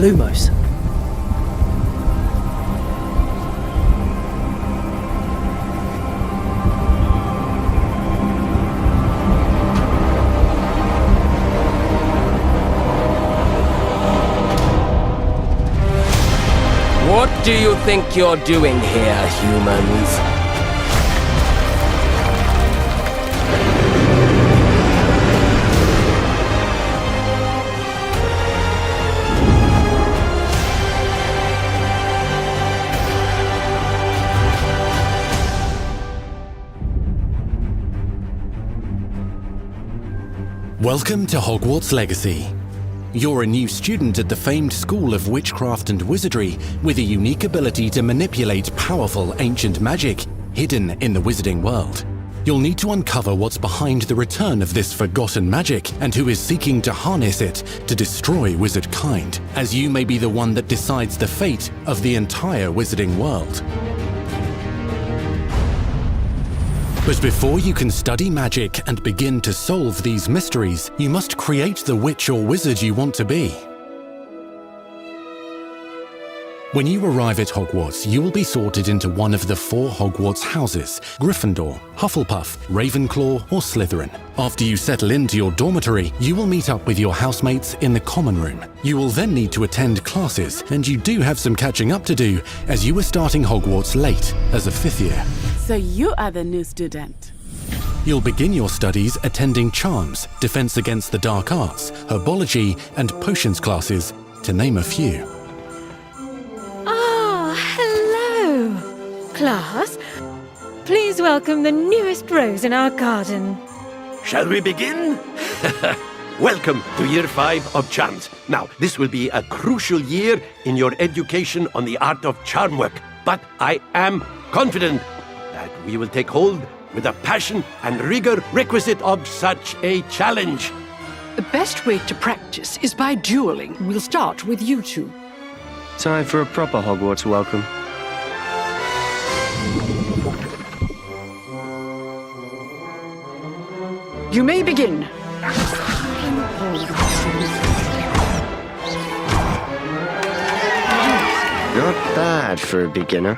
Lumos. What do you think you're doing here, humans? Welcome to Hogwarts Legacy. You're a new student at the famed School of Witchcraft and Wizardry with a unique ability to manipulate powerful ancient magic hidden in the wizarding world. You'll need to uncover what's behind the return of this forgotten magic and who is seeking to harness it to destroy wizard kind, as you may be the one that decides the fate of the entire wizarding world. But before you can study magic and begin to solve these mysteries, you must create the witch or wizard you want to be. When you arrive at Hogwarts, you will be sorted into one of the 4 Hogwarts houses: Gryffindor, Hufflepuff, Ravenclaw, or Slytherin. After you settle into your dormitory, you will meet up with your housemates in the common room. You will then need to attend classes, and you do have some catching up to do, as you are starting Hogwarts late as a 5th year. So you are the new student. You'll begin your studies attending Charms, Defense Against the Dark Arts, Herbology, and Potions classes, to name a few. Hello, class. Please welcome the newest rose in our garden. Shall we begin? Welcome to Year 5 of Charms. Now, this will be a crucial year in your education on the art of charm work, but I am confident that we will take hold with the passion and rigor requisite of such a challenge. The best way to practice is by dueling. We'll start with you two. Time for a proper Hogwarts welcome. You may begin. Not bad for a beginner.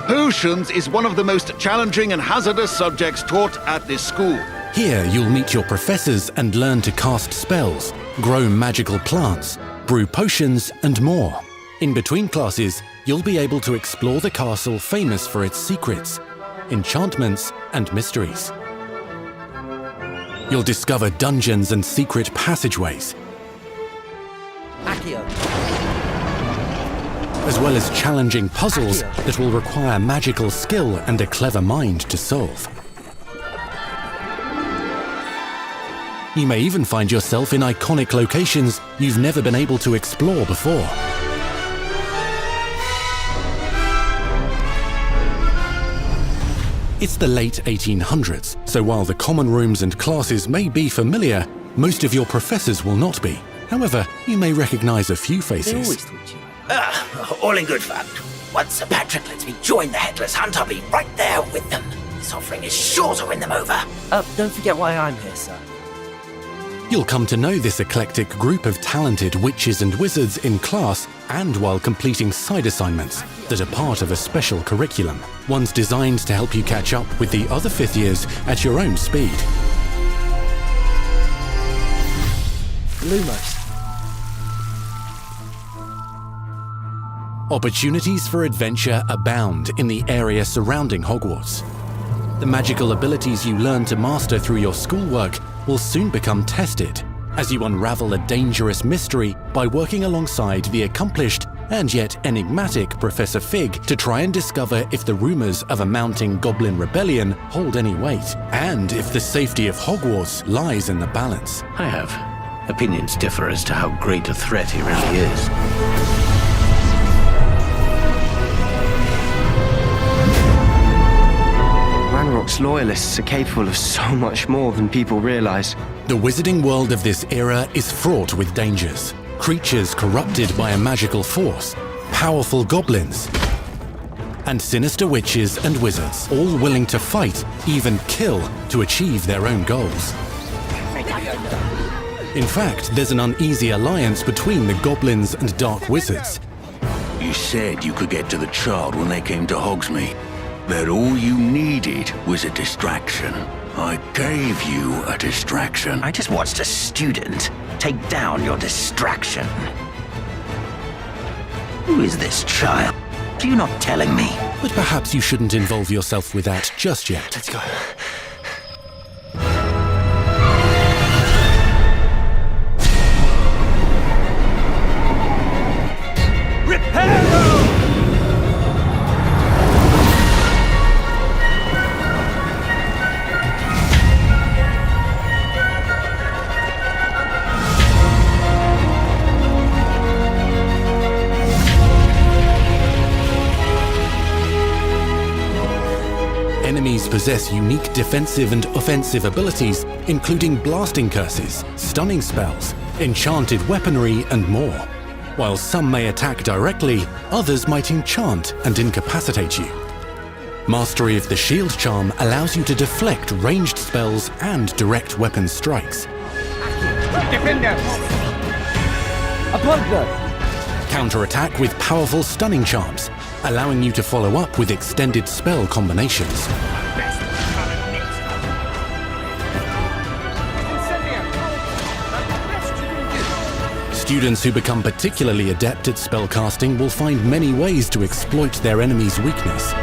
Potions is one of the most challenging and hazardous subjects taught at this school. Here you'll meet your professors and learn to cast spells, grow magical plants, brew potions, and more. In between classes, you'll be able to explore the castle famous for its secrets, enchantments, and mysteries. You'll discover dungeons and secret passageways, as well as challenging puzzles that will require magical skill and a clever mind to solve. You may even find yourself in iconic locations you've never been able to explore before. It's the late 1800s, so while the common rooms and classes may be familiar, most of your professors will not be. However, you may recognize a few faces. All in good fun. Once Sir Patrick lets me join the Headless Hunt, I'll be right there with them. This offering is sure to win them over. Don't forget why I'm here, sir. You'll come to know this eclectic group of talented witches and wizards in class and while completing side assignments that are part of a special curriculum, ones designed to help you catch up with the other 5th years at your own speed. Lumos. Opportunities for adventure abound in the area surrounding Hogwarts. The magical abilities you learn to master through your schoolwork will soon become tested as you unravel a dangerous mystery by working alongside the accomplished and yet enigmatic Professor Fig to try and discover if the rumors of a mounting goblin rebellion hold any weight, and if the safety of Hogwarts lies in the balance. I have. Opinions differ as to how great a threat he really is. Hogwarts loyalists are capable of so much more than people realize. The wizarding world of this era is fraught with dangers. Creatures corrupted by a magical force, powerful goblins, and sinister witches and wizards, all willing to fight, even kill, to achieve their own goals. In fact, there's an uneasy alliance between the goblins and dark wizards. You said you could get to the child when they came to Hogsmeade. That all you needed was a distraction. I gave you a distraction. I just watched a student take down your distraction. Who is this child? Are you not telling me? But perhaps you shouldn't involve yourself with that just yet. Let's go. Enemies possess unique defensive and offensive abilities, including blasting curses, stunning spells, enchanted weaponry, and more. While some may attack directly, others might enchant and incapacitate you. Mastery of the shield charm allows you to deflect ranged spells and direct weapon strikes. Defender! Apollo! Counterattack with powerful stunning charms, allowing you to follow up with extended spell combinations. Students who become particularly adept at spellcasting will find many ways to exploit their enemy's weakness.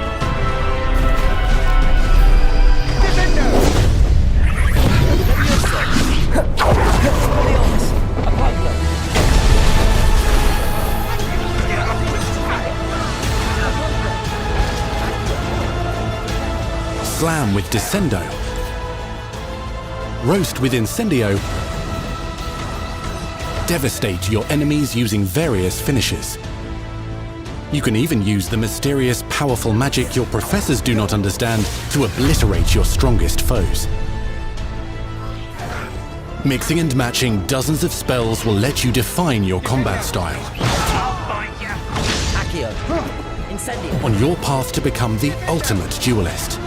Slam with Descendo, Roast with Incendio, devastate your enemies using various finishes. You can even use the mysterious, powerful magic your professors do not understand to obliterate your strongest foes. Mixing and matching dozens of spells will let you define your combat style. On your path to become the ultimate duelist.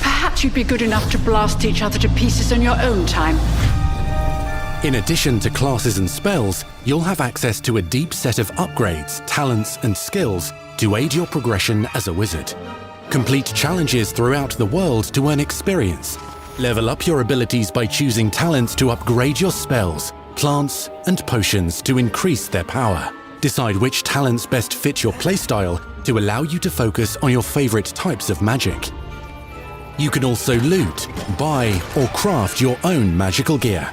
Perhaps you'd be good enough to blast each other to pieces on your own time. In addition to classes and spells, you'll have access to a deep set of upgrades, talents, and skills to aid your progression as a wizard. Complete challenges throughout the world to earn experience. Level up your abilities by choosing talents to upgrade your spells, plants, and potions to increase their power. Decide which talents best fit your playstyle to allow you to focus on your favorite types of magic. You can also loot, buy, or craft your own magical gear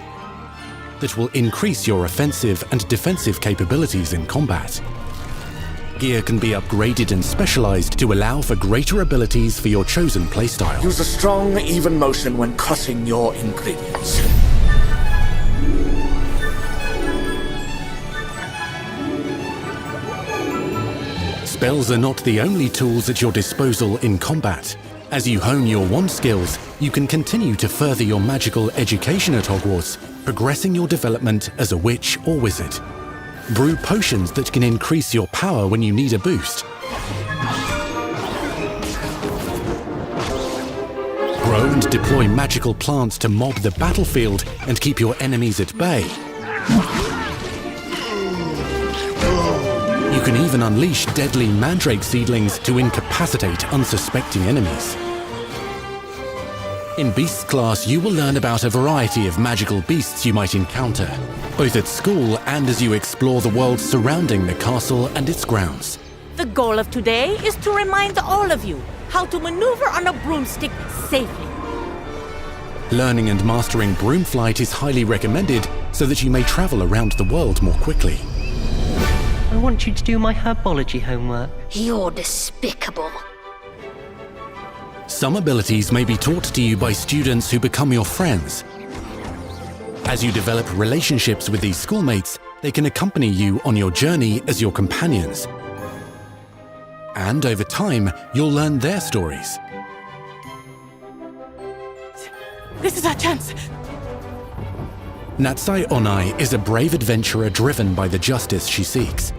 that will increase your offensive and defensive capabilities in combat. Gear can be upgraded and specialized to allow for greater abilities for your chosen playstyle. Use a strong, even motion when cutting your ingredients. Spells are not the only tools at your disposal in combat. As you hone your wand skills, you can continue to further your magical education at Hogwarts, progressing your development as a witch or wizard. Brew potions that can increase your power when you need a boost. Grow and deploy magical plants to mob the battlefield and keep your enemies at bay. You can even unleash deadly mandrake seedlings to incapacitate unsuspecting enemies. In Beasts class, you will learn about a variety of magical beasts you might encounter, both at school and as you explore the world surrounding the castle and its grounds. The goal of today is to remind all of you how to maneuver on a broomstick safely. Learning and mastering broom flight is highly recommended so that you may travel around the world more quickly. I want you to do my herbology homework. You're despicable. Some abilities may be taught to you by students who become your friends. As you develop relationships with these schoolmates, they can accompany you on your journey as your companions. And over time, you'll learn their stories. This is our chance. Natsai Onai is a brave adventurer driven by the justice she seeks.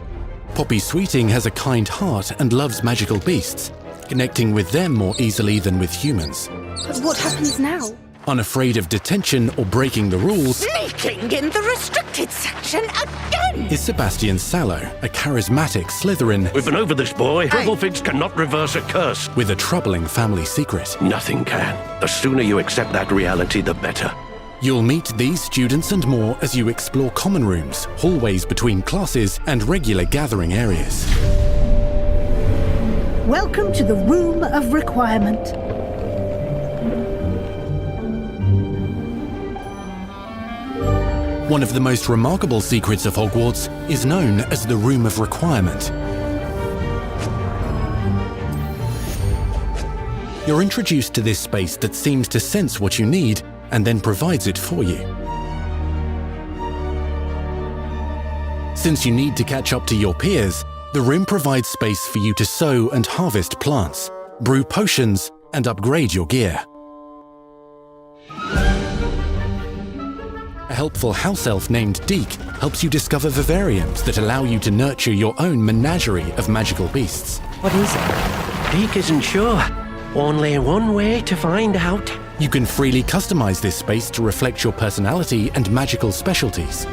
Poppy Sweeting has a kind heart and loves magical beasts, connecting with them more easily than with humans. But what happens now? Unafraid of detention or breaking the rules, Sneaking in the restricted section again! is Sebastian Sallow, a charismatic Slytherin. We've been over this, boy. Triple cannot reverse a curse. With a troubling family secret. Nothing can. The sooner you accept that reality, the better. You'll meet these students and more as you explore common rooms, hallways between classes, and regular gathering areas. Welcome to the Room of Requirement. One of the most remarkable secrets of Hogwarts is known as the Room of Requirement. You're introduced to this space that seems to sense what you need and then provides it for you. Since you need to catch up to your peers, the room provides space for you to sow and harvest plants, brew potions, and upgrade your gear. A helpful house elf named Deke helps you discover vivariums that allow you to nurture your own menagerie of magical beasts. What is it? Deke isn't sure. Only one way to find out. You can freely customize this space to reflect your personality and magical specialties.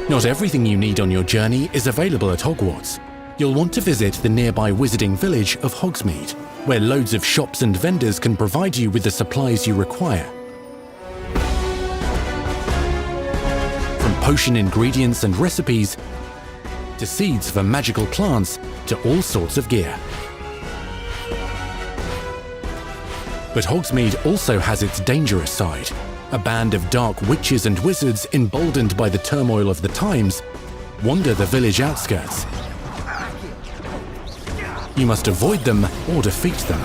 Not everything you need on your journey is available at Hogwarts. You'll want to visit the nearby wizarding village of Hogsmeade, where loads of shops and vendors can provide you with the supplies you require. From potion ingredients and recipes, to seeds for magical plants, to all sorts of gear. But Hogsmeade also has its dangerous side. A band of dark witches and wizards, emboldened by the turmoil of the times, wander the village outskirts. You must avoid them or defeat them.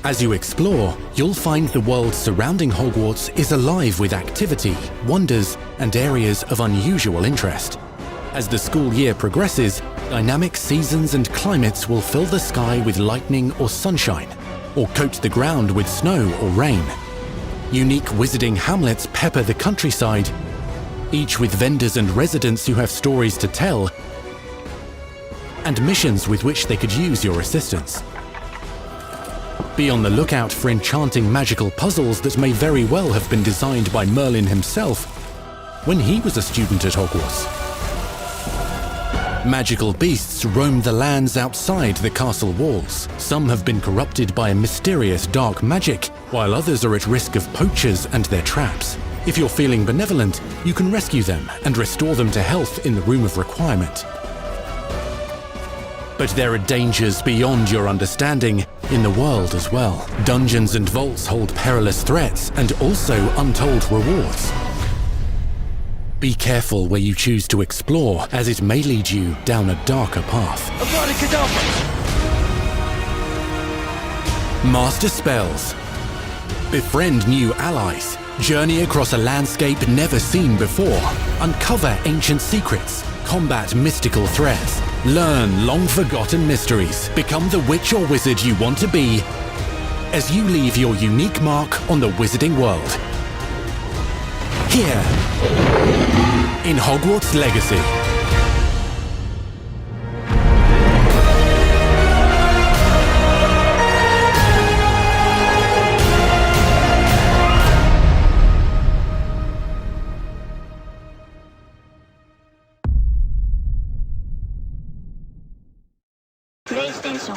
As you explore, you'll find the world surrounding Hogwarts is alive with activity, wonders, and areas of unusual interest. As the school year progresses, dynamic seasons and climates will fill the sky with lightning or sunshine, or coat the ground with snow or rain. Unique wizarding hamlets pepper the countryside, each with vendors and residents who have stories to tell, and missions with which they could use your assistance. Be on the lookout for enchanting magical puzzles that may very well have been designed by Merlin himself when he was a student at Hogwarts. Magical beasts roam the lands outside the castle walls. Some have been corrupted by a mysterious dark magic, while others are at risk of poachers and their traps. If you're feeling benevolent, you can rescue them and restore them to health in the Room of Requirement. But there are dangers beyond your understanding in the world as well. Dungeons and vaults hold perilous threats and also untold rewards. Be careful where you choose to explore, as it may lead you down a darker path. Master spells. Befriend new allies. Journey across a landscape never seen before. Uncover ancient secrets. Combat mystical threats. Learn long-forgotten mysteries. Become the witch or wizard you want to be as you leave your unique mark on the wizarding world. Here, in Hogwarts Legacy. PlayStation